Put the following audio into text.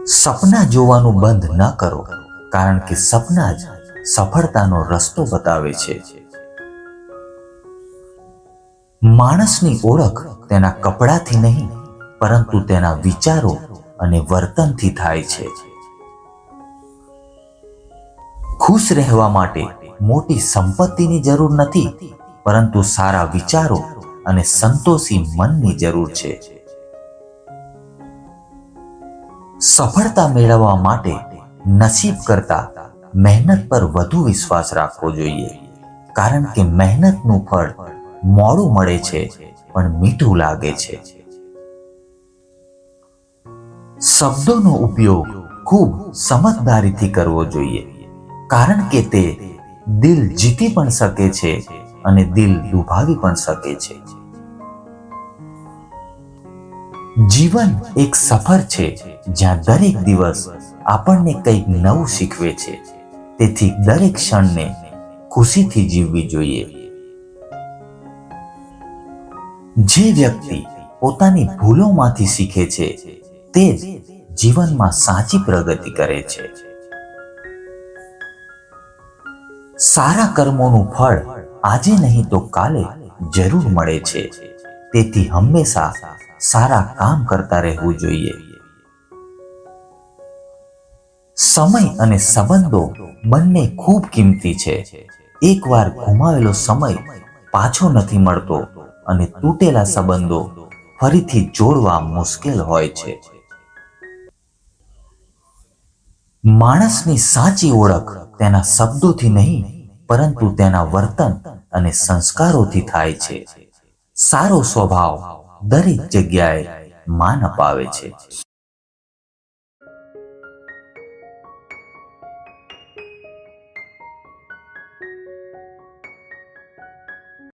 સપના જોવાનું બંધ ન કરો, કારણ કે સપના જ સફળતાનો રસ્તો બતાવે છે. માણસની ઓળખ તેના કપડાથી નહીં, પરંતુ તેના વિચારો અને વર્તનથી થાય છે. ખુશ રહેવા માટે મોટી સંપત્તિની જરૂર નથી, પરંતુ સારા વિચારો અને સંતોષી મનની જરૂર છે. સફળતા મેળવવા માટે નસીબ કરતા મહેનત પર વધુ વિશ્વાસ રાખવો જોઈએ, કારણ કે મહેનતનું ફળ મોડું મળે છે પણ મીઠું લાગે છે. શબ્દોનો ઉપયોગ ખૂબ સમજદારીથી કરવો જોઈએ, કારણ કે તે દિલ જીતી પણ શકે છે અને દિલ દુભાવી પણ શકે છે. જીવન એક સફર છે જ્યાં દરેક દિવસ આપણને કંઈક નવું શીખવે છે. તેથી દરેક ક્ષણને ખુશીથી જીવવી જોઈએ. જે વ્યક્તિ પોતાની ભૂલોમાંથી શીખે છે તે જ જીવનમાં સાચી પ્રગતિ કરે છે. સારા કર્મોનું ફળ આજે નહીં તો કાલે જરૂર મળે છે. તેથી હંમેશા સારા કામ કરતા રહેવું જોઈએ. સમય અને સંબંધો બંને ખૂબ કિંમતી છે. એકવાર ગુમાવેલો સમય પાછો નથી મળતો અને તૂટેલા સંબંધો ફરીથી જોડવા મુશ્કેલ હોય છે. માણસની સાચી ઓળખ તેના શબ્દોથી નહીં, પરંતુ તેના વર્તન અને સંસ્કારોથી થાય છે. સારો સ્વભાવ દરેક જગ્યાએ માન અપાવે છે.